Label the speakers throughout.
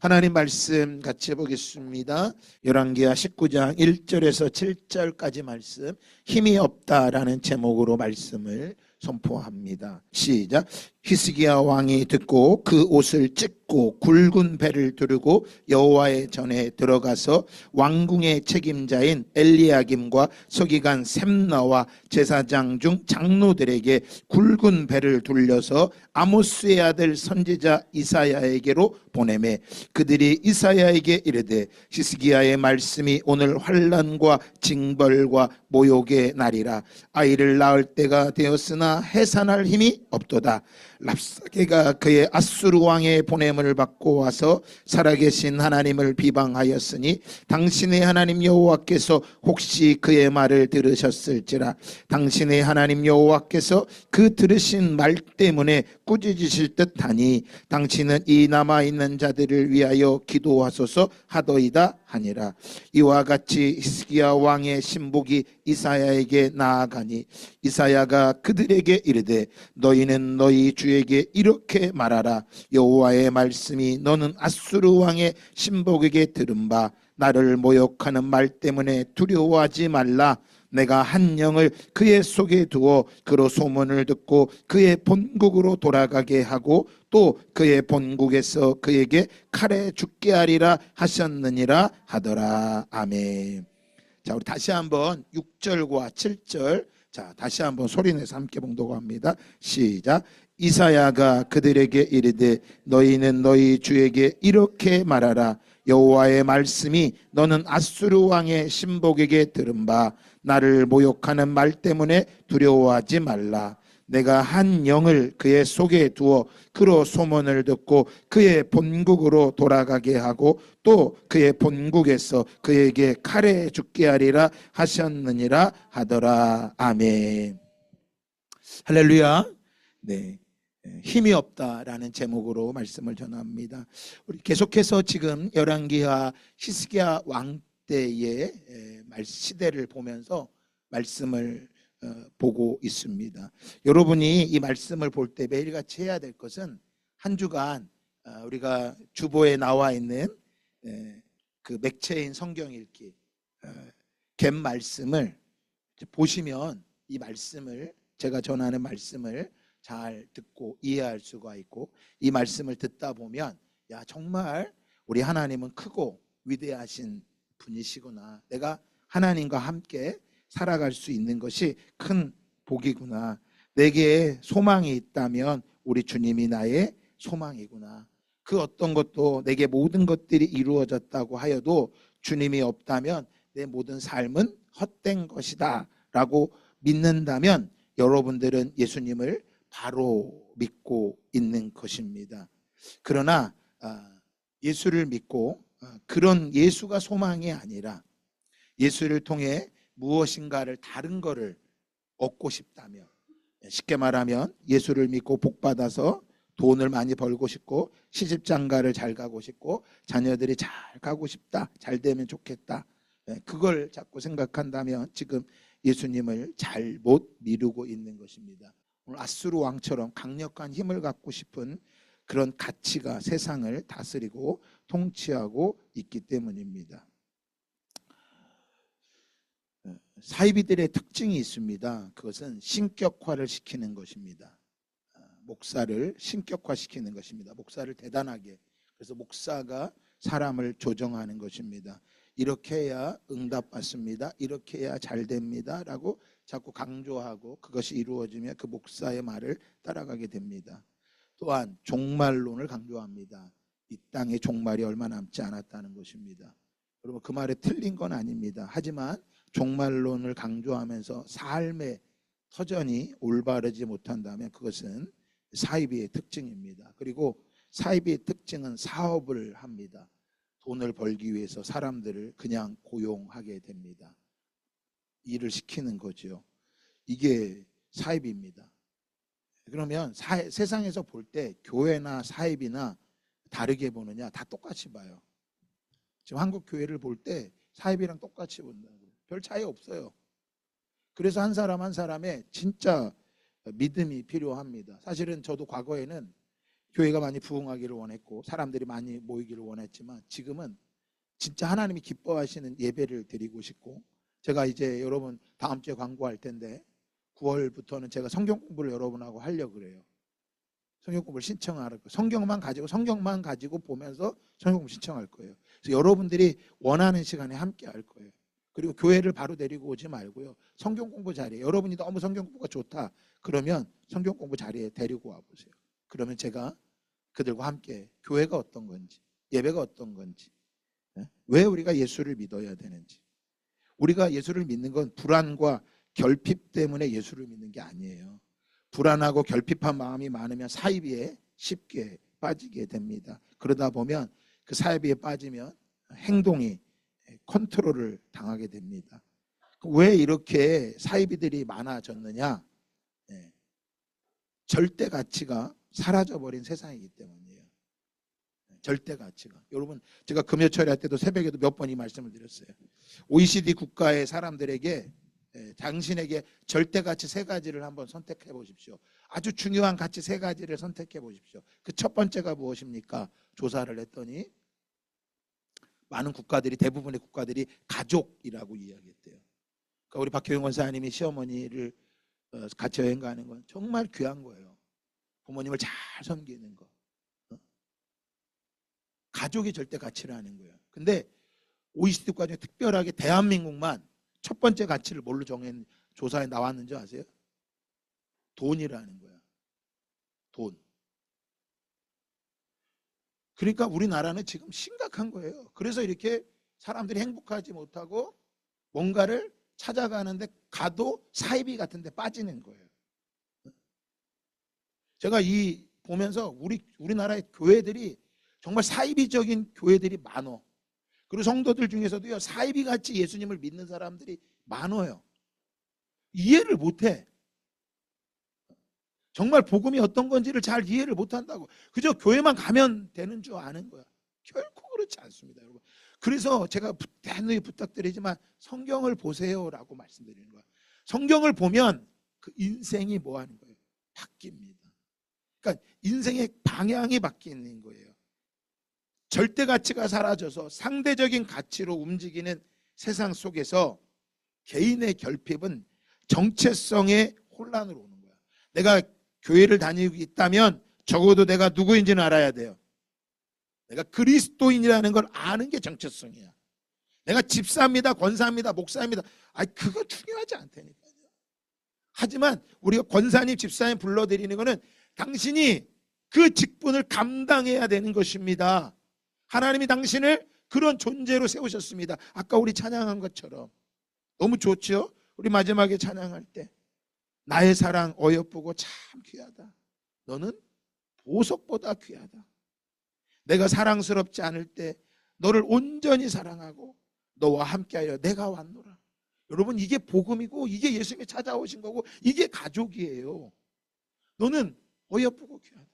Speaker 1: 하나님 말씀 같이 보겠습니다. 열왕기하 19장 1절에서 7절까지 말씀, 힘이 없다라는 제목으로 말씀을 선포합니다. 시작. 히스기야 왕이 듣고 그 옷을 찢고 굵은 배를 두르고 여호와의 전에 들어가서 왕궁의 책임자인 엘리야김과 서기관 셈나와 제사장 중 장로들에게 굵은 배를 둘려서 아모스의 아들 선지자 이사야에게로 보내매 그들이 이사야에게 이르되 히스기야의 말씀이 오늘 환난과 징벌과 모욕의 날이라. 아이를 낳을 때가 되었으나 해산할 힘이 없도다. 랍사게가 그의 아수르 왕의 보냄을 받고 와서 살아계신 하나님을 비방하였으니 당신의 하나님 여호와께서 혹시 그의 말을 들으셨을지라. 당신의 하나님 여호와께서 그 들으신 말 때문에 꾸짖으실 듯하니 당신은 이 남아있는 자들을 위하여 기도하소서 하더이다 하니라. 이와 같이 히스기야 왕의 신복이 이사야에게 나아가니 이사야가 그들에게 이르되 너희는 너희 주에게 이렇게 말하라. 여호와의 말씀이 너는 아수르 왕의 신복에게 들은 바 나를 모욕하는 말 때문에 두려워하지 말라. 내가 한 영을 그의 속에 두어 그로 소문을 듣고 그의 본국으로 돌아가게 하고 또 그의 본국에서 그에게 칼에 죽게 하리라 하셨느니라 하더라. 아멘. 자, 우리 다시 한번 6절과 7절 다시 한번 소리내서 함께 봉독합니다. 시작. 이사야가 그들에게 이르되 너희는 너희 주에게 이렇게 말하라. 여호와의 말씀이 너는 아수르 왕의 신복에게 들은 바 나를 모욕하는 말 때문에 두려워하지 말라. 내가 한 영을 그의 속에 두어 그로 소문을 듣고 그의 본국으로 돌아가게 하고 또 그의 본국에서 그에게 칼에 죽게 하리라 하셨느니라 하더라. 아멘. 할렐루야. 네, 힘이 없다라는 제목으로 말씀을 전합니다. 우리 계속해서 지금 열왕기하 히스기야 왕 때의 시대를 보면서 말씀을 보고 있습니다. 여러분이 이 말씀을 볼 때 매일같이 해야 될 것은 한 주간 우리가 주보에 나와 있는 그 맥체인 성경 읽기 갯 말씀을 보시면 이 말씀을 제가 전하는 말씀을 잘 듣고 이해할 수가 있고 이 말씀을 듣다 보면 야 정말 우리 하나님은 크고 위대하신 분이시구나. 내가 하나님과 함께 살아갈 수 있는 것이 큰 복이구나. 내게 소망이 있다면 우리 주님이 나의 소망이구나. 그 어떤 것도 내게 모든 것들이 이루어졌다고 하여도 주님이 없다면 내 모든 삶은 헛된 것이다 라고 믿는다면 여러분들은 예수님을 바로 믿고 있는 것입니다. 그러나 예수를 믿고 그런 예수가 소망이 아니라 예수를 통해 무엇인가를 다른 거를 얻고 싶다면 쉽게 말하면 예수를 믿고 복받아서 돈을 많이 벌고 싶고 시집장가를 잘 가고 싶고 자녀들이 잘 가고 싶다. 잘 되면 좋겠다. 그걸 자꾸 생각한다면 지금 예수님을 잘못 미루고 있는 것입니다. 오늘 아수르 왕처럼 강력한 힘을 갖고 싶은 그런 가치가 세상을 다스리고 통치하고 있기 때문입니다. 사이비들의 특징이 있습니다. 그것은 신격화를 시키는 것입니다. 목사를 신격화시키는 것입니다. 목사를 대단하게. 그래서 목사가 사람을 조정하는 것입니다. 이렇게 해야 응답받습니다. 이렇게 해야 잘 됩니다. 라고 자꾸 강조하고 그것이 이루어지면 그 목사의 말을 따라가게 됩니다. 또한 종말론을 강조합니다. 이 땅에 종말이 얼마 남지 않았다는 것입니다. 여러분 그 말에 틀린 건 아닙니다. 하지만 종말론을 강조하면서 삶의 터전이 올바르지 못한다면 그것은 사이비의 특징입니다. 그리고 사이비의 특징은 사업을 합니다. 돈을 벌기 위해서 사람들을 그냥 고용하게 됩니다. 일을 시키는 거죠. 이게 사이비입니다. 그러면 세상에서 볼 때 교회나 사이비나 다르게 보느냐? 다 똑같이 봐요. 지금 한국 교회를 볼 때 사이비랑 똑같이 본다고요. 별 차이 없어요. 그래서 한 사람 한 사람의 진짜 믿음이 필요합니다. 사실은 저도 과거에는 교회가 많이 부흥하기를 원했고 사람들이 많이 모이기를 원했지만 지금은 진짜 하나님이 기뻐하시는 예배를 드리고 싶고, 제가 이제 여러분 다음 주에 광고할 텐데 9월부터는 제가 성경 공부를 여러분하고 하려고 그래요. 성경 공부를 신청할 거예요. 성경만 가지고 보면서 성경 공부 신청할 거예요. 그래서 여러분들이 원하는 시간에 함께 할 거예요. 그리고 교회를 바로 데리고 오지 말고요. 성경 공부 자리에, 여러분이 너무 성경 공부가 좋다 그러면 성경 공부 자리에 데리고 와 보세요. 그러면 제가 그들과 함께 교회가 어떤 건지, 예배가 어떤 건지, 왜 우리가 예수를 믿어야 되는지. 우리가 예수를 믿는 건 불안과 결핍 때문에 예수를 믿는 게 아니에요. 불안하고 결핍한 마음이 많으면 사이비에 쉽게 빠지게 됩니다. 그러다 보면 그 사이비에 빠지면 행동이 컨트롤을 당하게 됩니다. 왜 이렇게 사이비들이 많아졌느냐? 절대 가치가 사라져버린 세상이기 때문이에요. 절대 가치가. 여러분, 제가 금요 처리할 때도 새벽에도 몇 번 이 말씀을 드렸어요. OECD 국가의 사람들에게 당신에게 절대 가치 세 가지를 한번 선택해 보십시오. 아주 중요한 가치 세 가지를 선택해 보십시오. 그 첫 번째가 무엇입니까? 조사를 했더니 많은 국가들이, 대부분의 국가들이 가족이라고 이야기했대요. 그러니까 우리 박효영 원사님이 시어머니를 같이 여행 가는 건 정말 귀한 거예요. 부모님을 잘 섬기는 거. 가족이 절대 가치라는 거예요. 근데 OECD 국가 중에 특별하게 대한민국만 첫 번째 가치를 뭘로 정한 조사에 나왔는지 아세요? 돈이라는 거야. 돈. 그러니까 우리나라는 지금 심각한 거예요. 그래서 이렇게 사람들이 행복하지 못하고 뭔가를 찾아가는데 가도 사이비 같은 데 빠지는 거예요. 제가 이 보면서 우리나라의 교회들이 정말 사이비적인 교회들이 많어. 그리고 성도들 중에서도요, 사이비 같이 예수님을 믿는 사람들이 많아요. 이해를 못해. 정말 복음이 어떤 건지를 잘 이해를 못한다고. 그저 교회만 가면 되는 줄 아는 거야. 결코 그렇지 않습니다, 여러분. 그래서 제가 대한민국에 부탁드리지만 성경을 보세요라고 말씀드리는 거야. 성경을 보면 그 인생이 뭐 하는 거예요? 바뀝니다. 그러니까 인생의 방향이 바뀌는 거예요. 절대 가치가 사라져서 상대적인 가치로 움직이는 세상 속에서 개인의 결핍은 정체성의 혼란으로 오는 거야. 내가 교회를 다니고 있다면 적어도 내가 누구인지는 알아야 돼요. 내가 그리스도인이라는 걸 아는 게 정체성이야. 내가 집사입니다, 권사입니다, 목사입니다. 그거 중요하지 않다니까요. 하지만 우리가 권사님, 집사님 불러드리는 거는 당신이 그 직분을 감당해야 되는 것입니다. 하나님이 당신을 그런 존재로 세우셨습니다. 아까 우리 찬양한 것처럼. 너무 좋죠? 우리 마지막에 찬양할 때 나의 사랑 어여쁘고 참 귀하다. 너는 보석보다 귀하다. 내가 사랑스럽지 않을 때 너를 온전히 사랑하고 너와 함께하여 내가 왔노라. 여러분, 이게 복음이고 이게 예수님이 찾아오신 거고 이게 가족이에요. 너는 어여쁘고 귀하다.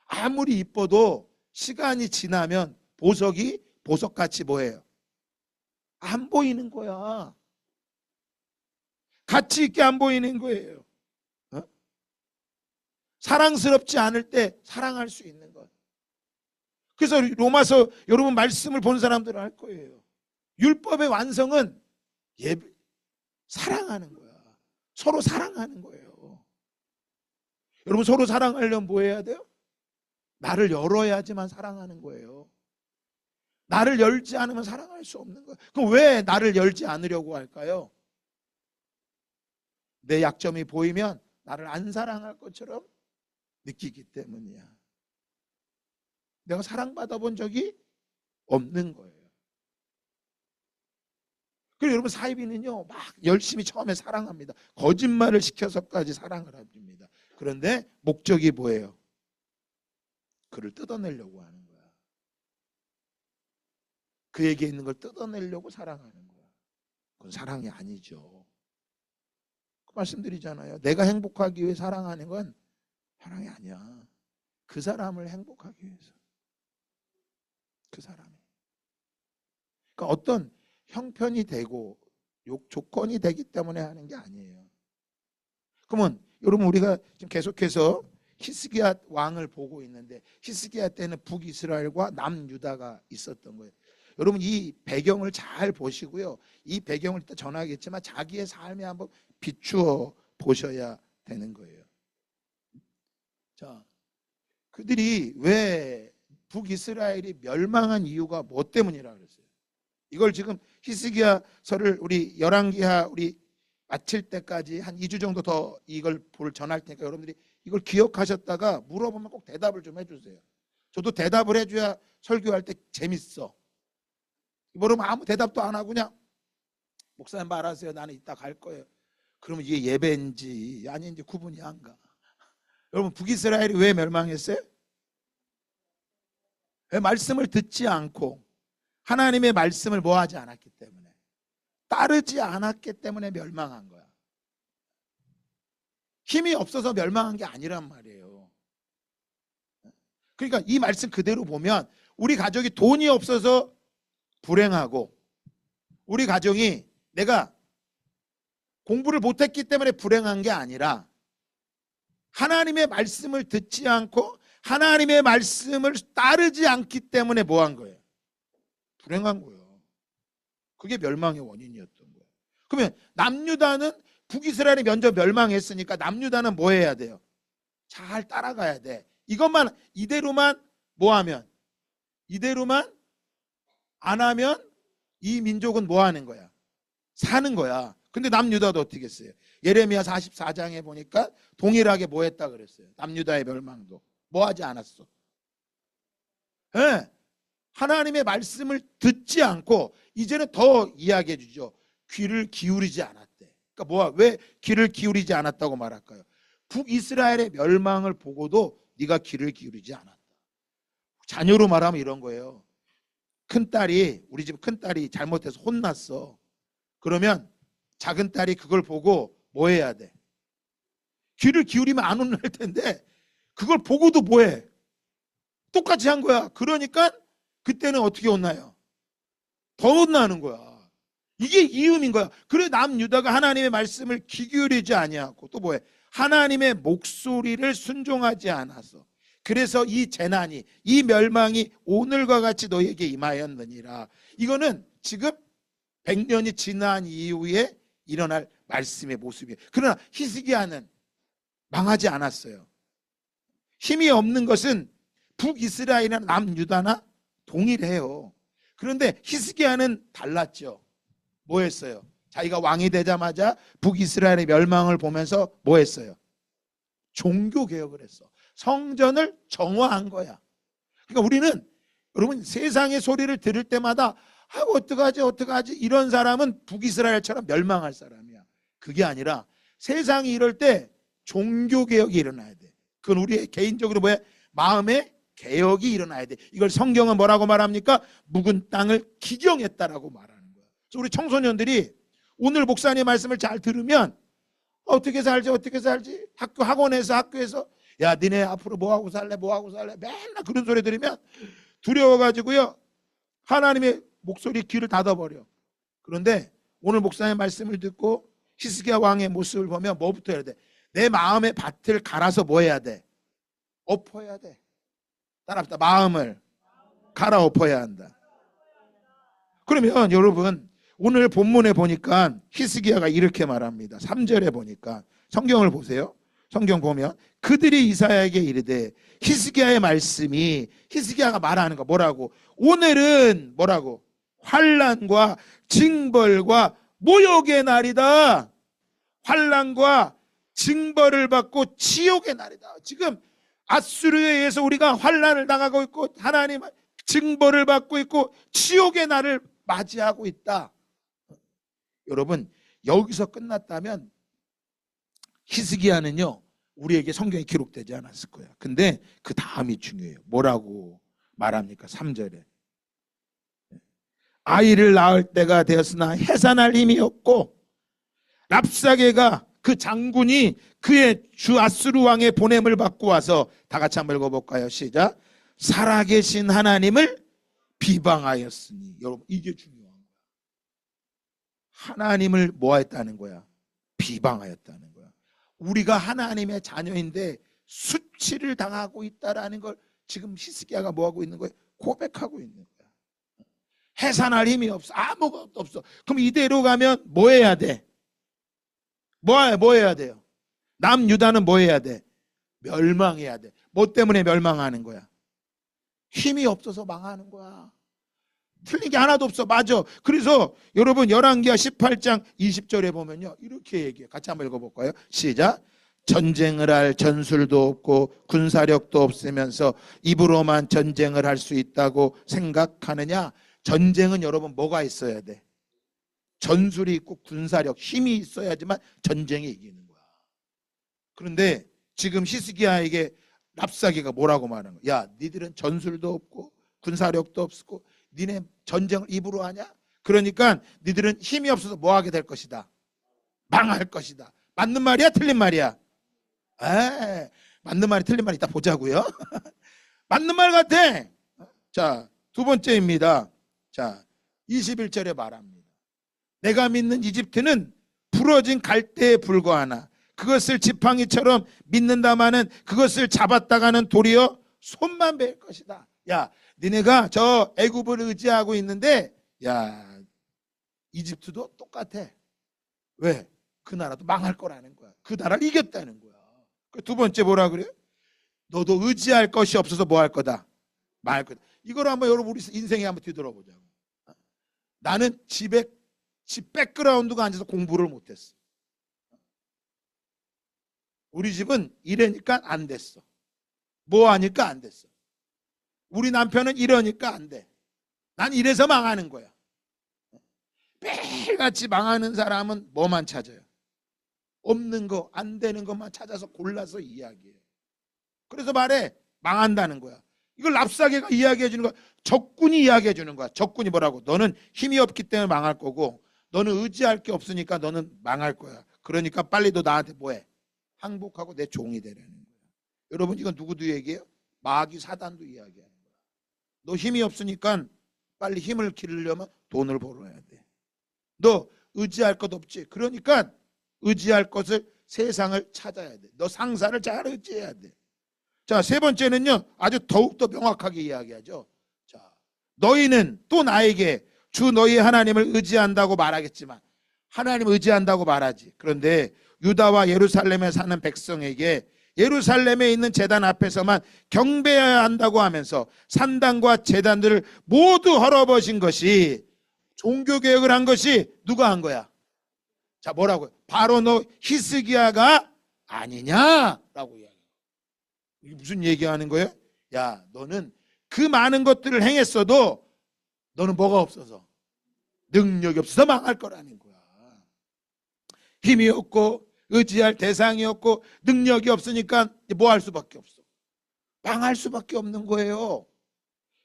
Speaker 1: 아무리 이뻐도 시간이 지나면 보석이 보석같이 뭐예요? 안 보이는 거야. 가치 있게 안 보이는 거예요. 사랑스럽지 않을 때 사랑할 수 있는 것. 그래서 로마서 여러분 말씀을 본 사람들은 알 거예요. 율법의 완성은 사랑하는 거야. 서로 사랑하는 거예요. 여러분, 서로 사랑하려면 뭐 해야 돼요? 나를 열어야지만 사랑하는 거예요. 나를 열지 않으면 사랑할 수 없는 거예요. 그럼 왜 나를 열지 않으려고 할까요? 내 약점이 보이면 나를 안 사랑할 것처럼 느끼기 때문이야. 내가 사랑받아 본 적이 없는 거예요. 그리고 여러분, 사이비는요 막 열심히 처음에 사랑합니다. 거짓말을 시켜서까지 사랑을 합니다. 그런데 목적이 뭐예요? 그를 뜯어내려고 하는 거야. 그에게 있는 걸 뜯어내려고 사랑하는 거야. 그건 사랑이 아니죠. 그 말씀드리잖아요. 내가 행복하기 위해 사랑하는 건 사랑이 아니야. 그 사람을 행복하기 위해서. 그 사람이. 그러니까 어떤 형편이 되고 조건이 되기 때문에 하는 게 아니에요. 그러면 여러분, 우리가 지금 계속해서 히스기야 왕을 보고 있는데 히스기야 때는 북이스라엘과 남유다가 있었던 거예요. 여러분 이 배경을 잘 보시고요. 이 배경을 또 전하겠지만 자기의 삶에 한번 비추어 보셔야 되는 거예요. 자, 그들이 왜 북이스라엘이 멸망한 이유가 뭐 때문이라 그랬어요? 이걸 지금 히스기야서를 우리 열왕기하 우리 마칠 때까지 한 2주 정도 더 이걸 전할 테니까 여러분들이 이걸 기억하셨다가 물어보면 꼭 대답을 좀 해주세요. 저도 대답을 해줘야 설교할 때 재밌어. 모르면 아무 대답도 안 하고 그냥 목사님 말하세요. 나는 이따 갈 거예요. 그러면 이게 예배인지 아닌지 구분이 안 가. 여러분 북이스라엘이 왜 멸망했어요? 왜 말씀을 듣지 않고 하나님의 말씀을 뭐 하지 않았기 때문에, 따르지 않았기 때문에 멸망한 거야. 힘이 없어서 멸망한 게 아니란 말이에요. 그러니까 이 말씀 그대로 보면 우리 가족이 돈이 없어서 불행하고 우리 가정이 내가 공부를 못했기 때문에 불행한 게 아니라 하나님의 말씀을 듣지 않고 하나님의 말씀을 따르지 않기 때문에 뭐 한 거예요? 불행한 거예요. 그게 멸망의 원인이었던 거예요. 그러면 남유다는 북이스라엘이 먼저 멸망했으니까 남유다는 뭐 해야 돼요? 잘 따라가야 돼. 이것만 이대로만 뭐 하면, 이대로만 안 하면 이 민족은 뭐 하는 거야? 사는 거야. 근데 남유다도 어떻게 했어요? 예레미야 44장에 보니까 동일하게 뭐 했다 그랬어요? 남유다의 멸망도 뭐 하지 않았어? 네. 하나님의 말씀을 듣지 않고 이제는 더 이야기해 주죠. 귀를 기울이지 않았대. 그러니까 뭐야? 왜 귀를 기울이지 않았다고 말할까요? 북이스라엘의 멸망을 보고도 네가 귀를 기울이지 않았다. 자녀로 말하면 이런 거예요. 큰딸이, 우리 집 큰딸이 잘못해서 혼났어. 그러면 작은 딸이 그걸 보고 뭐 해야 돼? 귀를 기울이면 안 혼날 텐데 그걸 보고도 뭐해? 똑같이 한 거야. 그러니까 그때는 어떻게 혼나요? 더 혼나는 거야. 이게 이음인 거야. 그래 남유다가 하나님의 말씀을 귀 기울이지 아니하고 또 뭐해? 하나님의 목소리를 순종하지 않아서 그래서 이 재난이, 이 멸망이 오늘과 같이 너에게 임하였느니라. 이거는 지금 100년이 지난 이후에 일어날 말씀의 모습이에요. 그러나 히스기야는 망하지 않았어요. 힘이 없는 것은 북이스라엘이나 남유다나 동일해요. 그런데 히스기야는 달랐죠. 뭐 했어요? 자기가 왕이 되자마자 북이스라엘의 멸망을 보면서 뭐 했어요? 종교개혁을 했어. 성전을 정화한 거야. 그러니까 우리는 여러분 세상의 소리를 들을 때마다 어떡하지 이런 사람은 북이스라엘처럼 멸망할 사람이야. 그게 아니라 세상이 이럴 때 종교개혁이 일어나야 돼. 그건 우리의 개인적으로 뭐야? 마음의 개혁이 일어나야 돼. 이걸 성경은 뭐라고 말합니까? 묵은 땅을 기경했다라고 말하는 거야. 그래서 우리 청소년들이 오늘 목사님 말씀을 잘 들으면 어떻게 살지? 학교에서 야 니네 앞으로 뭐하고 살래 맨날 그런 소리 들으면 두려워가지고요 하나님의 목소리 귀를 닫아버려. 그런데 오늘 목사님 말씀을 듣고 히스기야 왕의 모습을 보면 뭐부터 해야 돼? 내 마음의 밭을 갈아서 뭐 해야 돼? 엎어야 돼. 따라합시다. 마음을 갈아 엎어야 한다. 그러면 여러분 오늘 본문에 보니까 히스기야가 이렇게 말합니다. 3절에 보니까 성경을 보세요. 성경 보면 그들이 이사야에게 이르되 히스기야의 말씀이 히스기야가 말하는 거 뭐라고? 오늘은 뭐라고? 환난과 징벌과 모욕의 날이다. 환난과 징벌을 받고 치욕의 날이다. 지금 아수르에 의해서 우리가 환난을 당하고 있고 하나님 징벌을 받고 있고 치욕의 날을 맞이하고 있다. 여러분 여기서 끝났다면 히스기야는요 우리에게 성경에 기록되지 않았을 거야. 근데 그 다음이 중요해요. 뭐라고 말합니까? 3절에 아이를 낳을 때가 되었으나 해산할 힘이 없고 랍사게가 그 장군이 그의 주 아수르 왕의 보냄을 받고 와서 다 같이 한번 읽어볼까요? 시작. 살아계신 하나님을 비방하였으니. 여러분 이게 중요한 거야. 하나님을 뭐 했다는 거야? 비방하였다는 거야. 우리가 하나님의 자녀인데 수치를 당하고 있다라는 걸 지금 히스기야가 뭐하고 있는 거예요? 고백하고 있는 거야. 해산할 힘이 없어. 아무것도 없어. 그럼 이대로 가면 뭐 해야 돼? 뭐 해야 돼요? 남유다는 뭐 해야 돼? 멸망해야 돼. 뭐 때문에 멸망하는 거야? 힘이 없어서 망하는 거야. 틀린 게 하나도 없어. 맞아. 그래서 여러분 열왕기하 18장 20절에 보면요, 이렇게 얘기해요. 같이 한번 읽어볼까요? 시작. 전쟁을 할 전술도 없고 군사력도 없으면서 입으로만 전쟁을 할 수 있다고 생각하느냐? 전쟁은 여러분 뭐가 있어야 돼? 전술이 있고 군사력, 힘이 있어야지만 전쟁에 이기는 거야. 그런데 지금 히스기야에게 랍사게가 뭐라고 말하는 거야? 야, 니들은 전술도 없고 군사력도 없고 니네 전쟁을 입으로 하냐? 그러니까 니들은 힘이 없어서 뭐 하게 될 것이다? 망할 것이다. 맞는 말이야? 틀린 말이야? 맞는 말이 틀린 말이 이따 보자고요. 맞는 말 같아. 자, 두 번째입니다. 자, 21절에 말합니다. 내가 믿는 이집트는 부러진 갈대에 불과하나 그것을 지팡이처럼 믿는다마는 그것을 잡았다가는 도리어 손만 벨 것이다. 야, 니네가 저 애굽을 의지하고 있는데, 야, 이집트도 똑같아. 왜? 그 나라도 망할 거라는 거야. 그 나라를 이겼다는 거야. 두 번째 뭐라 그래요? 너도 의지할 것이 없어서 뭐 할 거다? 망할 거다. 이걸 한번 여러분 우리 인생에 한번 뒤돌아보자고. 나는 집 백그라운드가 앉아서 공부를 못했어. 우리 집은 이러니까 안 됐어. 뭐 하니까 안 됐어. 우리 남편은 이러니까 안 돼. 난 이래서 망하는 거야. 매일같이 망하는 사람은 뭐만 찾아요? 없는 거, 안 되는 것만 찾아서 골라서 이야기해요. 그래서 말해, 망한다는 거야. 이걸 랍사게가 이야기해 주는 거야. 적군이 이야기해 주는 거야. 적군이 뭐라고? 너는 힘이 없기 때문에 망할 거고 너는 의지할 게 없으니까 너는 망할 거야. 그러니까 빨리 너 나한테 뭐해? 항복하고 내 종이 되라는 거야. 여러분, 이건 누구도 얘기해요? 마귀 사단도 이야기하는 거야. 너 힘이 없으니까 빨리 힘을 기르려면 돈을 벌어야 돼. 너 의지할 것 없지. 그러니까 의지할 것을, 세상을 찾아야 돼. 너 상사를 잘 의지해야 돼. 자, 세 번째는요, 아주 더욱더 명확하게 이야기하죠. 자, 너희는 또 나에게 주 너희 하나님을 의지한다고 말하겠지만, 하나님 의지한다고 말하지. 그런데 유다와 예루살렘에 사는 백성에게 예루살렘에 있는 제단 앞에서만 경배해야 한다고 하면서 산당과 제단들을 모두 헐어버신 것이, 종교개혁을 한 것이 누가 한 거야? 자, 뭐라고요? 바로 너 히스기야가 아니냐라고 이야기해요. 이게 무슨 얘기하는 거예요? 야, 너는 그 많은 것들을 행했어도 너는 뭐가 없어서, 능력이 없어서 망할 거라는 거야. 힘이 없고 의지할 대상이 없고 능력이 없으니까 뭐 할 수밖에 없어? 망할 수밖에 없는 거예요.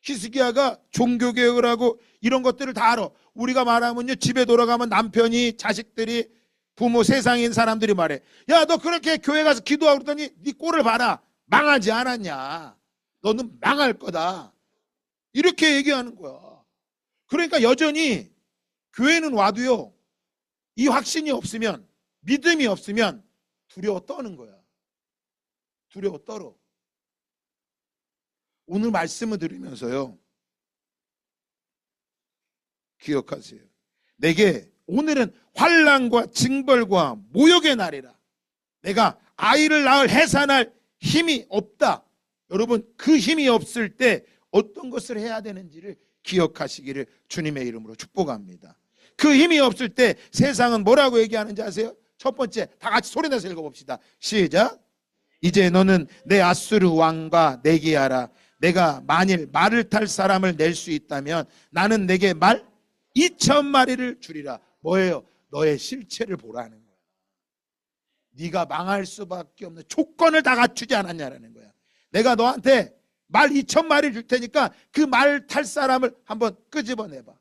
Speaker 1: 히스기야가 종교개혁을 하고 이런 것들을 다 알아. 우리가 말하면요, 집에 돌아가면 남편이, 자식들이, 부모, 세상인 사람들이 말해, 야, 너 그렇게 교회 가서 기도하고 그러더니 네 꼴을 봐라. 망하지 않았냐? 너는 망할 거다. 이렇게 얘기하는 거야. 그러니까 여전히 교회는 와도요, 이 확신이 없으면, 믿음이 없으면 두려워 떠는 거야. 두려워 떨어. 오늘 말씀을 들으면서요, 기억하세요. 내게 오늘은 환난과 징벌과 모욕의 날이라. 내가 아이를 낳을 해산할 힘이 없다. 여러분, 그 힘이 없을 때 어떤 것을 해야 되는지를 기억하시기를 주님의 이름으로 축복합니다. 그 힘이 없을 때 세상은 뭐라고 얘기하는지 아세요? 첫 번째, 다 같이 소리내서 읽어봅시다. 시작. 이제 너는 내 아수르 왕과 내기하라. 내가 만일 말을 탈 사람을 낼 수 있다면 나는 내게 말 2,000마리를 주리라. 뭐예요? 너의 실체를 보라는 거야. 네가 망할 수밖에 없는 조건을 다 갖추지 않았냐라는 거야. 내가 너한테 말 2,000마리 줄 테니까 그 말 탈 사람을 한번 끄집어내봐.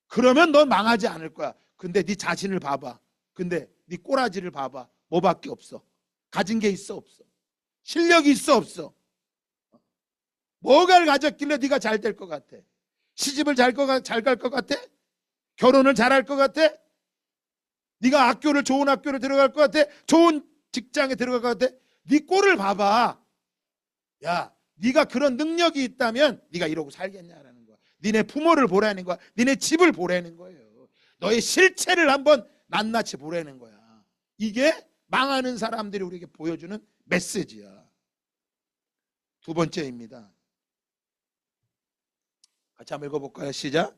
Speaker 1: 그러면 넌 망하지 않을 거야. 근데 네 자신을 봐봐. 근데 네 꼬라지를 봐봐. 뭐밖에 없어? 가진 게 있어 없어? 실력이 있어 없어? 뭐가 가졌길래 네가 잘 될 것 같아? 시집을 잘 갈 것 같아? 결혼을 잘할 것 같아? 네가 좋은 학교를 들어갈 것 같아? 좋은 직장에 들어갈 것 같아? 네 꼴을 봐봐. 야, 네가 그런 능력이 있다면 네가 이러고 살겠냐라는 거야. 니네 부모를 보라는 거야. 니네 집을 보라는 거예요. 너의 실체를 한번 낱낱이 보라는 거야. 이게 망하는 사람들이 우리에게 보여주는 메시지야. 두 번째입니다. 같이 한번 읽어볼까요? 시작.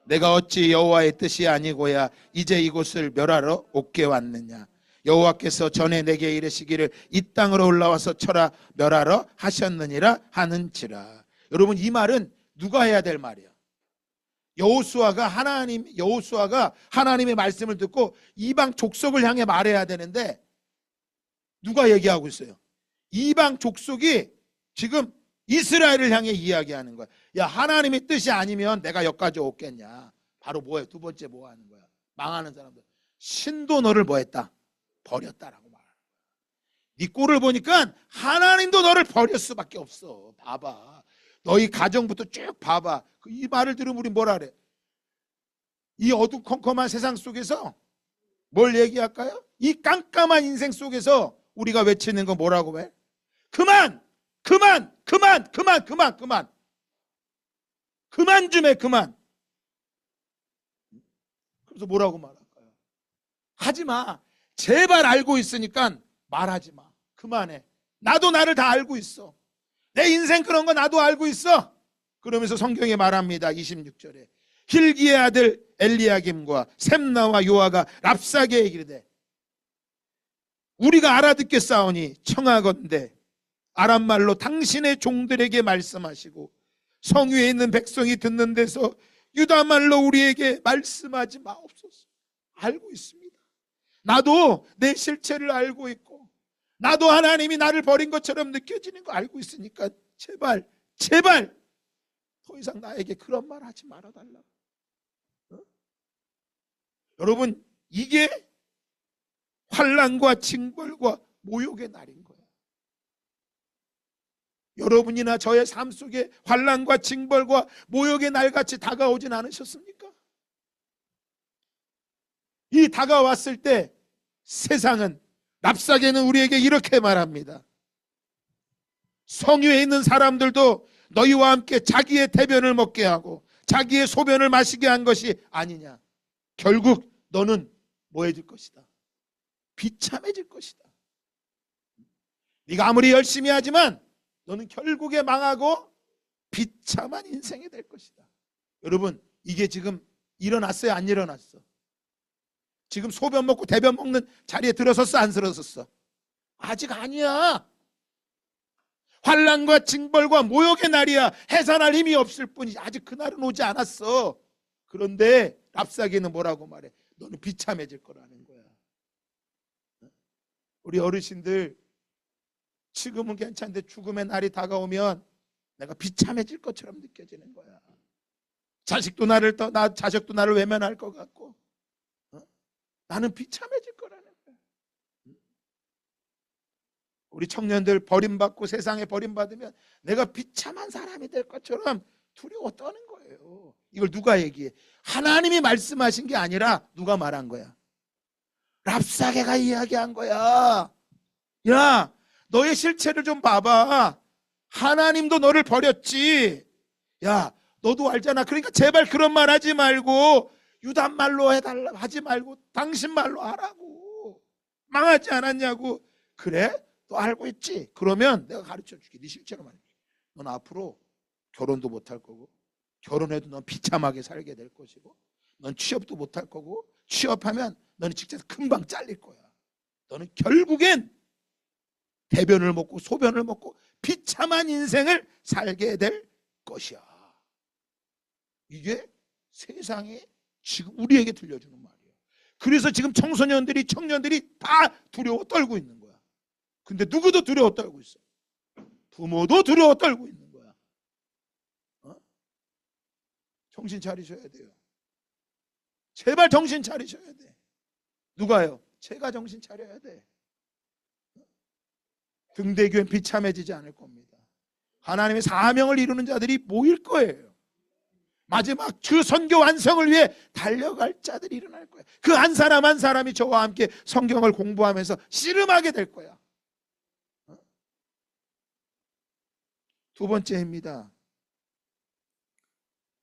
Speaker 1: 내가 어찌 여호와의 뜻이 아니고야 이제 이곳을 멸하러 옥게 왔느냐. 여호와께서 전에 내게 이르시기를 이 땅으로 올라와서 쳐라 멸하러 하셨느니라 하는지라. 여러분, 이 말은 누가 해야 될 말이야? 여호수아가 하나님의 말씀을 듣고 이방 족속을 향해 말해야 되는데 누가 얘기하고 있어요? 이방 족속이 지금 이스라엘을 향해 이야기하는 거야. 야, 하나님의 뜻이 아니면 내가 여기까지 오겠냐. 바로 뭐해? 두 번째 뭐 하는 거야? 망하는 사람들. 신도 너를 뭐 했다? 버렸다라고 말하는 거야. 네 꼴을 보니까 하나님도 너를 버릴 수밖에 없어. 봐봐. 너희 가정부터 쭉 봐봐. 이 말을 들으면 우리 뭐라 그래? 이 어두컴컴한 세상 속에서 뭘 얘기할까요? 이 깜깜한 인생 속에서 우리가 외치는 거 뭐라고 해? 그만! 그만! 그만! 그만! 그만! 그만! 그만 좀 해, 그만! 그래서 뭐라고 말할까요? 하지 마. 제발 알고 있으니까 말하지 마. 그만해. 나도 나를 다 알고 있어. 내 인생 그런 거 나도 알고 있어. 그러면서 성경에 말합니다. 26절에 hil기의 아들 엘리야김과 셈나와 요아가 랍사게에 이르되 우리가 알아듣겠사오니 청하건대 아람말로 당신의 종들에게 말씀하시고 성위에 있는 백성이 듣는 데서 유다말로 우리에게 말씀하지 마옵소서. 알고 있습니다. 나도 내 실체를 알고 있고 나도 하나님이 나를 버린 것처럼 느껴지는 거 알고 있으니까 제발 더 이상 나에게 그런 말 하지 말아달라. 여러분, 이게 환난과 징벌과 모욕의 날인 거예요. 여러분이나 저의 삶 속에 환난과 징벌과 모욕의 날같이 다가오진 않으셨습니까? 이 다가왔을 때 세상은, 랍사게는 우리에게 이렇게 말합니다. 성유에 있는 사람들도 너희와 함께 자기의 대변을 먹게 하고 자기의 소변을 마시게 한 것이 아니냐. 결국 너는 뭐 해질 것이다? 비참해질 것이다. 네가 아무리 열심히 하지만 너는 결국에 망하고 비참한 인생이 될 것이다. 여러분, 이게 지금 일어났어요? 안 일어났어? 지금 소변 먹고 대변 먹는 자리에 들어섰어? 안 들어섰어? 아직 아니야. 환난과 징벌과 모욕의 날이야. 해산할 힘이 없을 뿐이지 아직 그날은 오지 않았어. 그런데 랍사게는 뭐라고 말해? 너는 비참해질 거라는 거야. 우리 어르신들 지금은 괜찮은데 죽음의 날이 다가오면 내가 비참해질 것처럼 느껴지는 거야. 자식도 나를 외면할 것 같고 나는 비참해질 거라는 거야. 우리 청년들 버림받고 세상에 버림받으면 내가 비참한 사람이 될 것처럼 두려워 떠는 거예요. 이걸 누가 얘기해? 하나님이 말씀하신 게 아니라 누가 말한 거야? 랍사게가 이야기한 거야. 야, 너의 실체를 좀 봐봐. 하나님도 너를 버렸지. 야, 너도 알잖아. 그러니까 제발 그런 말 하지 말고 유단 말로 해달라 하지 말고 당신 말로 하라고. 망하지 않았냐고. 그래? 너 알고 있지? 그러면 내가 가르쳐줄게. 네 실체로 말해. 넌 앞으로 결혼도 못할 거고 결혼해도 넌 비참하게 살게 될 것이고 넌 취업도 못할 거고 취업하면 너는 직접 금방 잘릴 거야. 너는 결국엔 대변을 먹고 소변을 먹고 비참한 인생을 살게 될 것이야. 이게 세상에 지금 우리에게 들려주는 말이에요. 그래서 지금 청소년들이 청년들이 다 두려워 떨고 있는 거야. 근데 누구도 두려워 떨고 있어. 부모도 두려워 떨고 있는 거야. 정신 차리셔야 돼요. 제발 정신 차리셔야 돼. 누가요? 제가 정신 차려야 돼. 등대교회는 비참해지지 않을 겁니다. 하나님의 사명을 이루는 자들이 모일 거예요. 마지막 그 선교 완성을 위해 달려갈 자들이 일어날 거예요. 그 한 사람 한 사람이 저와 함께 성경을 공부하면서 씨름하게 될 거야. 두 번째입니다.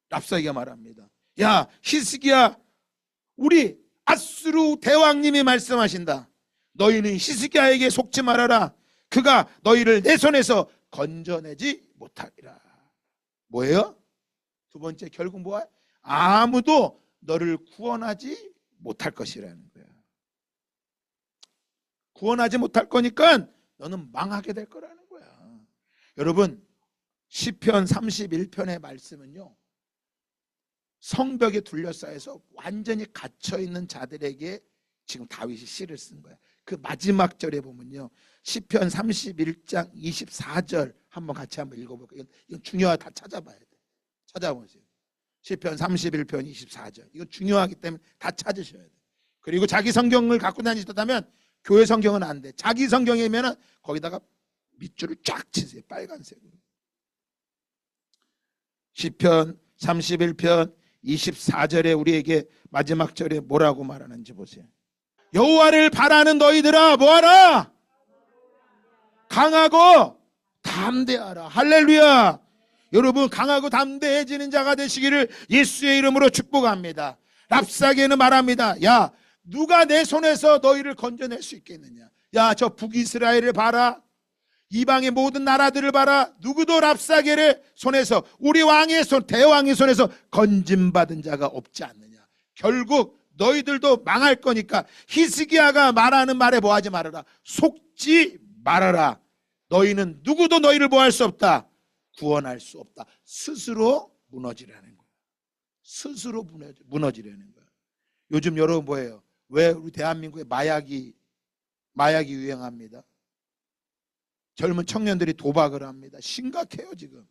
Speaker 1: 랍사기가 말합니다. 야, 히스기야, 우리 아수르 대왕님이 말씀하신다. 너희는 히스기야에게 속지 말아라. 그가 너희를 내 손에서 건져내지 못하리라. 뭐예요? 두 번째, 결국 뭐야? 아무도 너를 구원하지 못할 것이라는 거야. 구원하지 못할 거니까 너는 망하게 될 거라는 거야. 여러분, 시편 31편의 말씀은요, 성벽에 둘러싸여서 완전히 갇혀있는 자들에게 지금 다윗이 시를 쓴 거야. 그 마지막 절에 보면요, 시편 31장 24절 한번 같이 한번 읽어볼게요. 이건 중요하다. 다 찾아봐야 돼. 찾아보세요. 시편 31편 24절. 이거 중요하기 때문에 다 찾으셔야 돼. 그리고 자기 성경을 갖고 다니셨다면 교회 성경은 안 돼. 자기 성경이면 거기다가 밑줄을 쫙 치세요. 빨간색으로. 시편 31편 24절에 우리에게 마지막 절에 뭐라고 말하는지 보세요. 여호와를 바라는 너희들아 뭐하라? 강하고 담대하라. 할렐루야. 여러분, 강하고 담대해지는 자가 되시기를 예수의 이름으로 축복합니다. 랍사게는 말합니다. 야, 누가 내 손에서 너희를 건져낼 수 있겠느냐? 야, 저 북이스라엘을 봐라. 이방의 모든 나라들을 봐라. 누구도 랍사게를 손에서, 우리 왕의 손, 대왕의 손에서 건짐받은 자가 없지 않느냐. 결국 너희들도 망할 거니까 히스기야가 말하는 말에 뭐하지 말아라. 속지 말아라. 너희는 누구도 너희를 뭐할 수 없다. 구원할 수 없다. 스스로 무너지라는 거야. 스스로 무너지라는 거야. 요즘 여러분 뭐예요? 왜 우리 대한민국에 마약이 유행합니다. 젊은 청년들이 도박을 합니다. 심각해요 지금.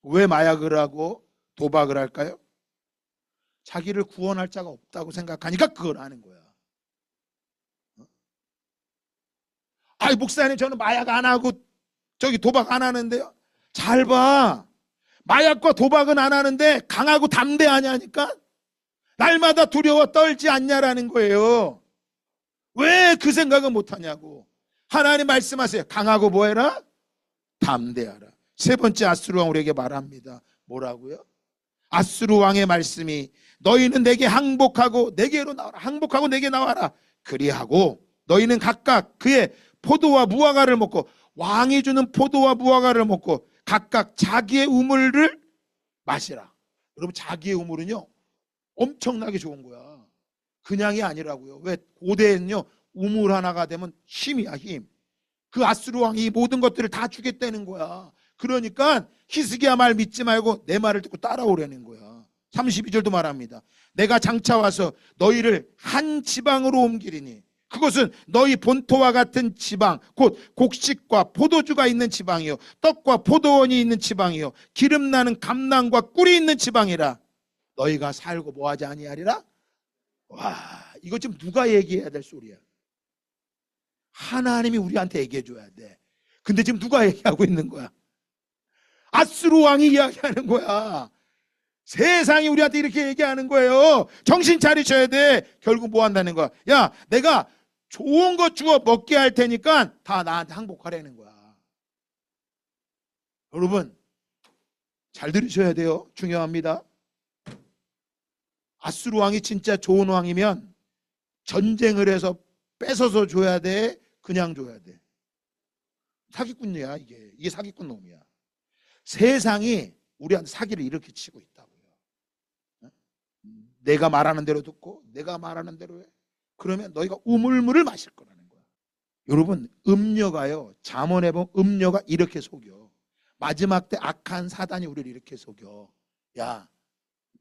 Speaker 1: 왜 마약을 하고 도박을 할까요? 자기를 구원할 자가 없다고 생각하니까 그걸 하는 거야. 아이, 목사님 저는 마약 안 하고 저기 도박 안 하는데요. 잘 봐. 마약과 도박은 안 하는데 강하고 담대하냐니까? 날마다 두려워 떨지 않냐라는 거예요. 왜 그 생각은 못하냐고. 하나님 말씀하세요. 강하고 뭐해라? 담대하라. 세 번째, 아수르 왕 우리에게 말합니다. 뭐라고요? 아수르 왕의 말씀이 너희는 내게 항복하고 내게로 나와라. 항복하고 내게 나와라. 그리하고 너희는 각각 그의 포도와 무화과를 먹고, 왕이 주는 포도와 무화과를 먹고 각각 자기의 우물을 마시라. 여러분, 자기의 우물은요 엄청나게 좋은 거야. 그냥이 아니라고요. 왜? 고대에는요 우물 하나가 되면 힘이야, 힘. 그 아수르 왕이 모든 것들을 다 주겠다는 거야. 그러니까 히스기야 말 믿지 말고 내 말을 듣고 따라오라는 거야. 32절도 말합니다. 내가 장차 와서 너희를 한 지방으로 옮기리니 그것은 너희 본토와 같은 지방, 곧 곡식과 포도주가 있는 지방이요, 떡과 포도원이 있는 지방이요, 기름나는 감람과 꿀이 있는 지방이라. 너희가 살고 뭐하지 아니하리라. 와, 이거 지금 누가 얘기해야 될 소리야? 하나님이 우리한테 얘기해 줘야 돼. 근데 지금 누가 얘기하고 있는 거야? 아수르 왕이 이야기하는 거야. 세상이 우리한테 이렇게 얘기하는 거예요. 정신 차리셔야 돼. 결국 뭐 한다는 거야? 야, 내가 좋은 거 주워 먹게 할 테니까 다 나한테 항복하라는 거야. 여러분, 잘 들으셔야 돼요. 중요합니다. 아수르 왕이 진짜 좋은 왕이면 전쟁을 해서 뺏어서 줘야 돼? 그냥 줘야 돼? 사기꾼이야, 이게 사기꾼 놈이야. 세상이 우리한테 사기를 이렇게 치고 있다고요. 내가 말하는 대로 듣고 내가 말하는 대로 해. 그러면 너희가 우물물을 마실 거라는 거야. 여러분, 음녀가요, 잠언에 보면 음녀가 이렇게 속여. 마지막 때 악한 사단이 우리를 이렇게 속여. 야,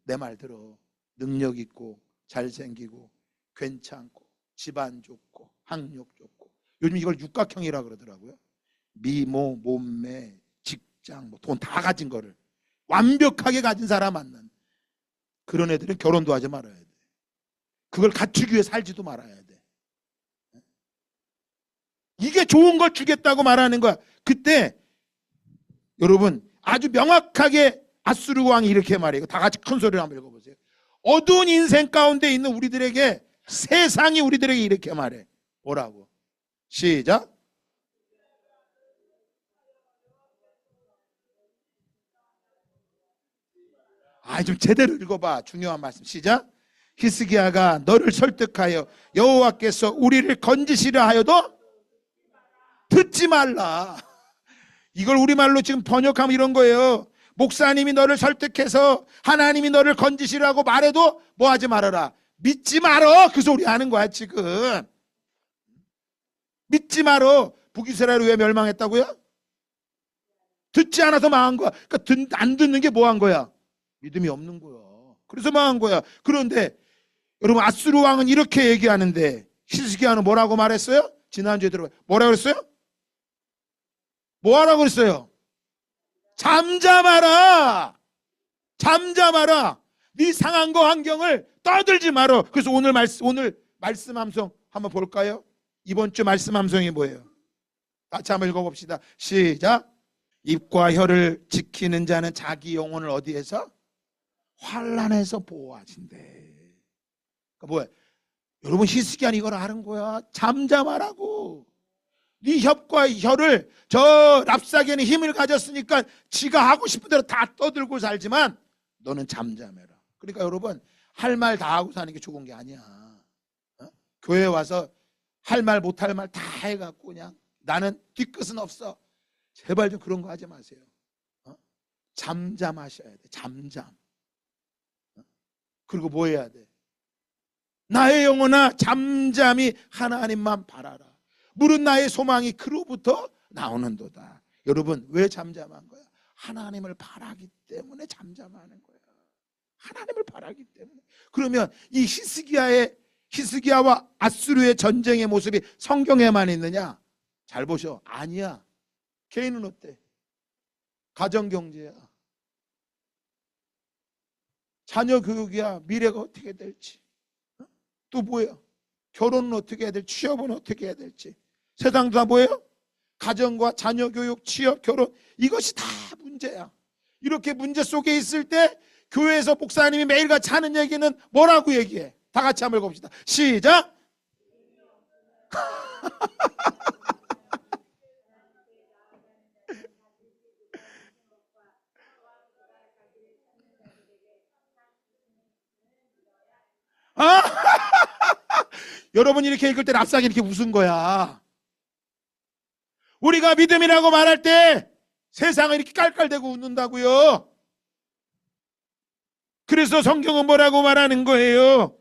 Speaker 1: 내 말 들어. 능력 있고 잘생기고 괜찮고 집안 좋고 학력 좋고, 요즘 이걸 육각형이라 그러더라고요. 미모, 몸매, 직장, 뭐 돈 다 가진 거를 완벽하게 가진 사람 만난 그런 애들은 결혼도 하지 말아야 돼. 그걸 갖추기 위해 살지도 말아야 돼. 이게 좋은 걸 주겠다고 말하는 거야. 그때 여러분, 아주 명확하게 아수르 왕이 이렇게 말해요. 다 같이 큰 소리로 한번 읽어보세요. 어두운 인생 가운데 있는 우리들에게, 세상이 우리들에게 이렇게 말해. 뭐라고? 시작. 좀 제대로 읽어봐. 중요한 말씀. 시작. 히스기야가 너를 설득하여 여호와께서 우리를 건지시려 하여도 듣지 말라. 이걸 우리말로 지금 번역하면 이런 거예요. 목사님이 너를 설득해서 하나님이 너를 건지시라고 말해도 뭐 하지 말아라. 믿지 말어. 그 소리 하는 거야 지금. 믿지 말어. 북이스라엘이 왜 멸망했다고요? 듣지 않아서 망한 거야. 그러니까 안 듣는 게 뭐 한 거야? 믿음이 없는 거야. 그래서 망한 거야. 그런데 여러분 아수르 왕은 이렇게 얘기하는데 히스기야는 뭐라고 말했어요? 지난주에 들어봐요. 뭐라고 그랬어요? 뭐 하라고 그랬어요? 잠잠하라. 잠잠하라. 네 상황과 환경을 떠들지 말어. 그래서 오늘 말씀 함성 한번 볼까요? 이번 주 말씀 함성이 뭐예요? 같이 한번 읽어봅시다. 시작. 입과 혀를 지키는 자는 자기 영혼을 어디에서? 환난에서 보호하신대. 그러니까 뭐야? 여러분 히스기야는 이걸 아는 거야. 잠잠하라고. 네 혀과 혀를 저 랍사게는 힘을 가졌으니까 지가 하고 싶은 대로 다 떠들고 살지만 너는 잠잠해라. 그러니까 여러분 할 말 다 하고 사는 게 좋은 게 아니야. 교회 와서 할 말 못할 말 다 해갖고 그냥 나는 뒤끝은 없어. 제발 좀 그런 거 하지 마세요. 잠잠하셔야 돼. 잠잠. 그리고 뭐 해야 돼? 나의 영혼아 잠잠히 하나님만 바라라. 물은 나의 소망이 그로부터 나오는도다. 여러분 왜 잠잠한 거야? 하나님을 바라기 때문에 잠잠하는 거야. 하나님을 바라기 때문에. 그러면 이 히스기야와 아수르의 전쟁의 모습이 성경에만 있느냐? 잘 보셔. 아니야. 개인은 어때? 가정경제야. 자녀 교육이야. 미래가 어떻게 될지. 또 뭐야? 결혼은 어떻게 해야 될지, 취업은 어떻게 해야 될지. 세상 다 뭐예요? 가정과 자녀 교육, 취업, 결혼 이것이 다 문제야. 이렇게 문제 속에 있을 때 교회에서 목사님이 매일같이 하는 얘기는 뭐라고 얘기해? 다 같이 한번 읽어봅시다. 시작. 여러분 이렇게 읽을 때 랍삭이 이렇게 웃은 거야. 우리가 믿음이라고 말할 때 세상은 이렇게 깔깔대고 웃는다고요. 그래서 성경은 뭐라고 말하는 거예요?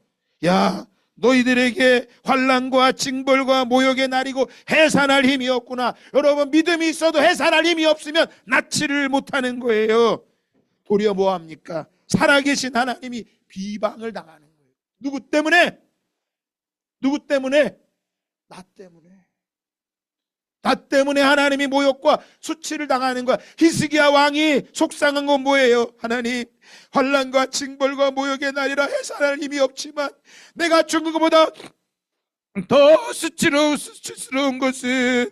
Speaker 1: 야, 너희들에게 환난과 징벌과 모욕의 날이고 해산할 힘이 없구나. 여러분 믿음이 있어도 해산할 힘이 없으면 낫지를 못하는 거예요. 도리어 뭐합니까? 살아계신 하나님이 비방을 당하는 거예요. 누구 때문에? 누구 때문에? 나 때문에. 나 때문에 하나님이 모욕과 수치를 당하는 거야. 히스기야 왕이 속상한 건 뭐예요? 하나님 환난과 징벌과 모욕의 날이라 해산할 힘이 없지만 내가 죽은 것보다 더 수치스러운 것은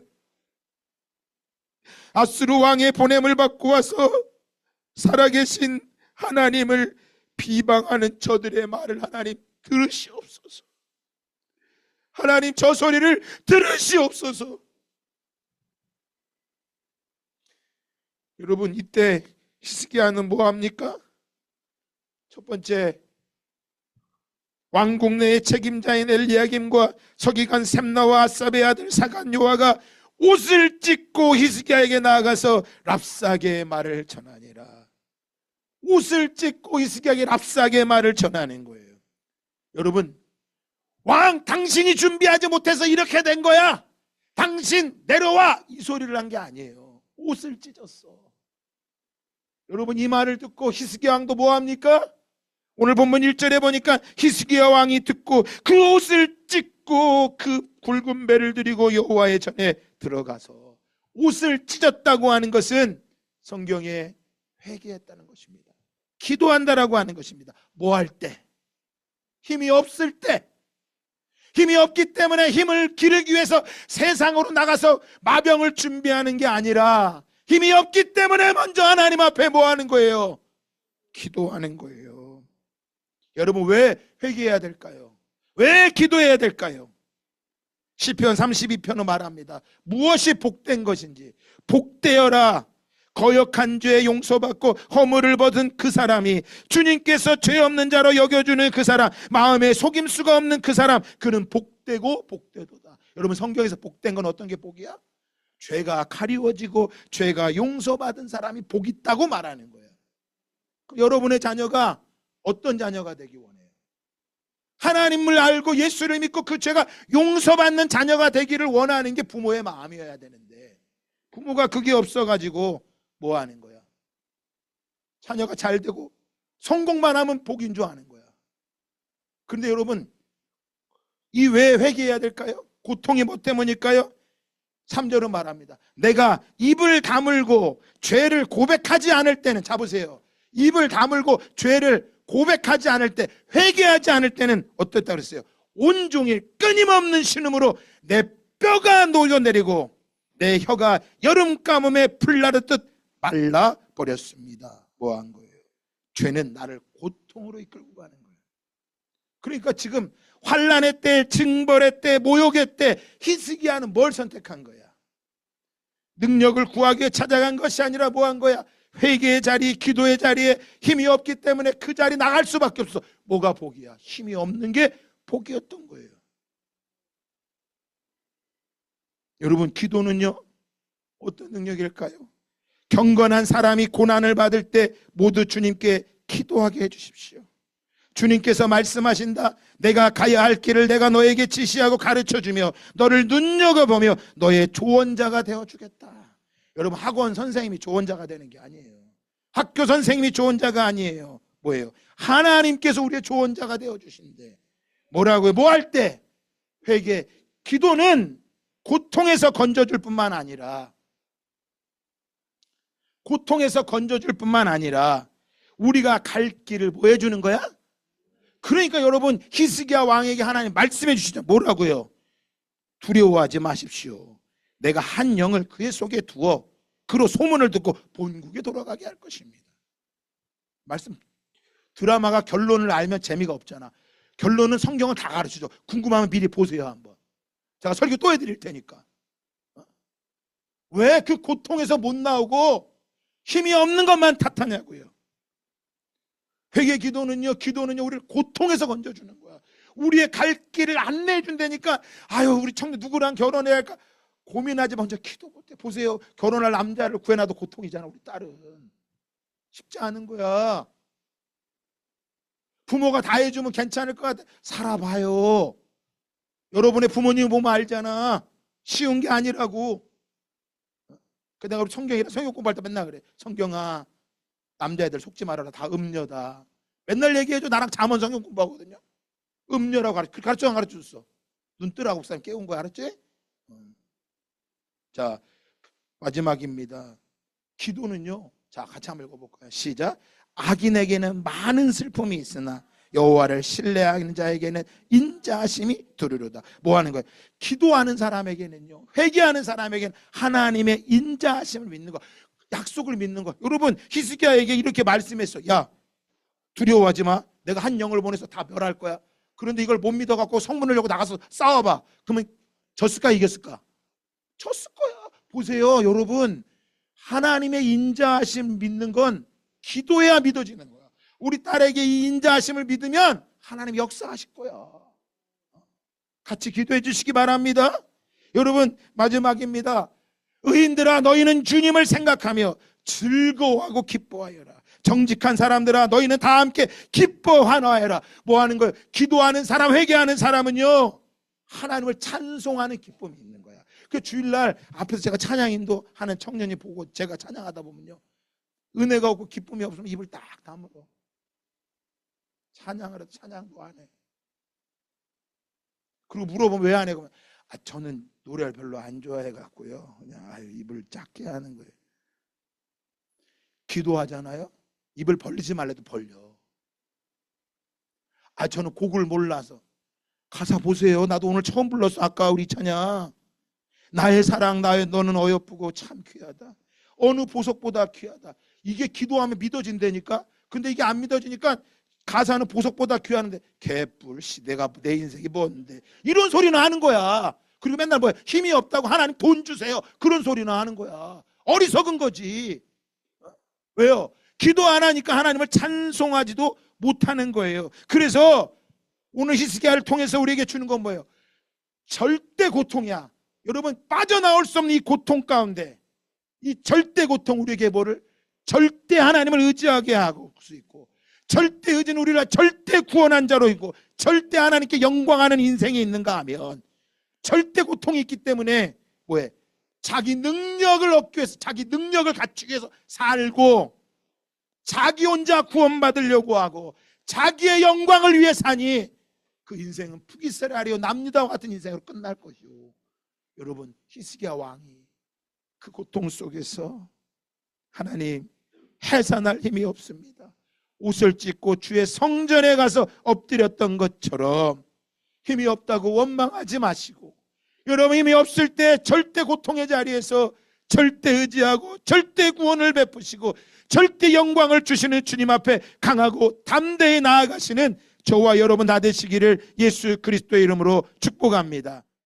Speaker 1: 아수르 왕의 보냄을 받고 와서 살아계신 하나님을 비방하는 저들의 말을 하나님 들으시옵소서. 하나님 저 소리를 들으시옵소서. 여러분 이때 히스기야는 뭐합니까? 첫 번째 왕국 내의 책임자인 엘리야김과 서기관 셈나와 아삽의 아들 사간 요아가 옷을 찢고 히스기야에게 나아가서 랍사게의 말을 전하니라. 옷을 찢고 히스기야에게 랍사게의 말을 전하는 거예요. 여러분 왕 당신이 준비하지 못해서 이렇게 된 거야. 당신 내려와 이 소리를 한 게 아니에요. 옷을 찢었어. 여러분 이 말을 듣고 히스기야 왕도 뭐합니까? 오늘 본문 1절에 보니까 히스기야 왕이 듣고 그 옷을 찢고 그 굵은 배를 들이고 여호와의 전에 들어가서 옷을 찢었다고 하는 것은 성경에 회개했다는 것입니다. 기도한다라고 하는 것입니다. 뭐 할 때? 힘이 없을 때. 힘이 없기 때문에 힘을 기르기 위해서 세상으로 나가서 마병을 준비하는 게 아니라 힘이 없기 때문에 먼저 하나님 앞에 뭐 하는 거예요? 기도하는 거예요. 여러분 왜 회개해야 될까요? 왜 기도해야 될까요? 시편 32편은 말합니다. 무엇이 복된 것인지 복되어라 거역한 죄 용서받고 허물을 벗은 그 사람이, 주님께서 죄 없는 자로 여겨주는 그 사람, 마음에 속임수가 없는 그 사람, 그는 복되고 복되도다. 여러분, 성경에서 복된 건 어떤 게 복이야? 죄가 가리워지고 죄가 용서받은 사람이 복 있다고 말하는 거예요. 여러분의 자녀가 어떤 자녀가 되기 원해요? 하나님을 알고 예수를 믿고 그 죄가 용서받는 자녀가 되기를 원하는 게 부모의 마음이어야 되는데, 부모가 그게 없어가지고 뭐 하는 거야? 자녀가 잘 되고 성공만 하면 복인 줄 아는 거야. 그런데 여러분, 이 왜 회개해야 될까요? 고통이 뭐 때문일까요? 3절은 말합니다. 내가 입을 다물고 죄를 고백하지 않을 때는, 잡으세요. 입을 다물고 죄를 고백하지 않을 때, 회개하지 않을 때는 어떻다 그랬어요? 온종일 끊임없는 신음으로 내 뼈가 녹여내리고 내 혀가 여름 가뭄에 풀 나르듯 말라버렸습니다. 뭐 한 거예요? 죄는 나를 고통으로 이끌고 가는 거예요. 그러니까 지금 환난의 때, 징벌의 때, 모욕의 때 히스기야는 뭘 선택한 거야? 능력을 구하기 위해 찾아간 것이 아니라 뭐 한 거야? 회개의 자리, 기도의 자리에 힘이 없기 때문에 그 자리 나갈 수밖에 없어. 뭐가 복이야? 힘이 없는 게 복이었던 거예요. 여러분, 기도는요 어떤 능력일까요? 경건한 사람이 고난을 받을 때 모두 주님께 기도하게 해주십시오. 주님께서 말씀하신다. 내가 가야 할 길을 내가 너에게 지시하고 가르쳐주며 너를 눈여겨보며 너의 조언자가 되어주겠다. 여러분, 학원 선생님이 조언자가 되는 게 아니에요. 학교 선생님이 조언자가 아니에요. 뭐예요? 하나님께서 우리의 조언자가 되어주신대. 뭐라고요? 뭐 할 때? 회개. 기도는 고통에서 건져줄 뿐만 아니라, 고통에서 건져줄 뿐만 아니라 우리가 갈 길을 뭐 해주는 거야? 그러니까 여러분, 히스기야 왕에게 하나님 말씀해 주시죠. 뭐라고요? 두려워하지 마십시오. 내가 한 영을 그의 속에 두어 그로 소문을 듣고 본국에 돌아가게 할 것입니다. 말씀, 드라마가 결론을 알면 재미가 없잖아. 결론은 성경은 다 가르치죠. 궁금하면 미리 보세요 한번. 제가 설교 또 해드릴 테니까. 왜 그 고통에서 못 나오고 힘이 없는 것만 탓하냐고요. 회개 기도는요 우리를 고통에서 건져주는 거야. 우리의 갈 길을 안내해 준다니까. 아유, 우리 청년 누구랑 결혼해야 할까 고민하지 먼저 기도 못해. 보세요, 결혼할 남자를 구해놔도 고통이잖아. 우리 딸은 쉽지 않은 거야. 부모가 다 해주면 괜찮을 것 같아. 살아봐요. 여러분의 부모님 보면 알잖아. 쉬운 게 아니라고. 그 내가 우리 성경이라 성경 공부할 때 맨날 그래. 성경아, 남자애들 속지 말아라. 다 음녀다. 맨날 얘기해줘. 나랑 잠언 성경 공부하거든요. 음녀라고 가르쳐 안 가르쳐줬어? 눈 뜨라고 사람 깨운 거야. 알았지? 자, 마지막입니다. 기도는요, 자, 같이 한번 읽어볼까요? 시작. 악인에게는 많은 슬픔이 있으나 여호와를 신뢰하는 자에게는 인자하심이 두루루다. 뭐 하는 거예요? 기도하는 사람에게는요, 회개하는 사람에게는 하나님의 인자하심을 믿는 거, 약속을 믿는 거. 여러분, 히스기야에게 이렇게 말씀했어. 야, 두려워하지 마. 내가 한 영을 보내서 다 멸할 거야. 그런데 이걸 못 믿어갖고 성문을 열고 나가서 싸워봐. 그러면 졌을까 이겼을까? 졌을 거야. 보세요, 여러분, 하나님의 인자하심 믿는 건 기도해야 믿어지는 거야. 우리 딸에게 이 인자하심을 믿으면 하나님이 역사하실 거야. 같이 기도해 주시기 바랍니다. 여러분, 마지막입니다. 의인들아, 너희는 주님을 생각하며 즐거워하고 기뻐하여라. 정직한 사람들아, 너희는 다 함께 기뻐 환호하여라. 뭐 하는 거예요? 기도하는 사람, 회개하는 사람은요, 하나님을 찬송하는 기쁨이 있는 거야. 그 주일날 앞에서 제가 찬양인도 하는 청년이 보고 제가 찬양하다 보면요, 은혜가 없고 기쁨이 없으면 입을 딱 다물어. 찬양을 해도 찬양도 안 해. 그리고 물어보면 왜 안 해? 그러면 저는 노래를 별로 안 좋아해 갖고요, 그냥 입을 작게 하는 거예요. 기도하잖아요, 입을 벌리지 말래도 벌려. 저는 곡을 몰라서. 가사 보세요. 나도 오늘 처음 불렀어. 아까 우리 찬양. 나의 사랑 나의 너는 어여쁘고 참 귀하다. 어느 보석보다 귀하다. 이게 기도하면 믿어진다니까. 근데 이게 안 믿어지니까 가사는 보석보다 귀하는데 개뿔 시대가 내 인생이 뭔데 이런 소리는 하는 거야. 그리고 맨날 뭐야, 힘이 없다고 하나님 돈 주세요, 그런 소리는 하는 거야. 어리석은 거지. 왜요? 기도 안 하니까 하나님을 찬송하지도 못하는 거예요. 그래서 오늘 히스기야를 통해서 우리에게 주는 건 뭐예요? 절대 고통이야. 여러분, 빠져나올 수 없는 이 고통 가운데, 이 절대 고통, 우리에게 뭐를? 절대 하나님을 의지하게 하고 수 있고, 절대 의지는 우리를 절대 구원한 자로 있고, 절대 하나님께 영광하는 인생이 있는가 하면 절대 고통이 있기 때문에 뭐해? 자기 능력을 얻기 위해서, 자기 능력을 갖추기 위해서 살고, 자기 혼자 구원받으려고 하고, 자기의 영광을 위해 사니 그 인생은 푸기스라리오 남유다와 같은 인생으로 끝날 것이요. 여러분, 히스기야 왕이 그 고통 속에서 하나님, 해산할 힘이 없습니다. 옷을 찢고 주의 성전에 가서 엎드렸던 것처럼 힘이 없다고 원망하지 마시고, 여러분 힘이 없을 때 절대 고통의 자리에서 절대 의지하고 절대 구원을 베푸시고 절대 영광을 주시는 주님 앞에 강하고 담대히 나아가시는 저와 여러분 다 되시기를 예수 그리스도의 이름으로 축복합니다.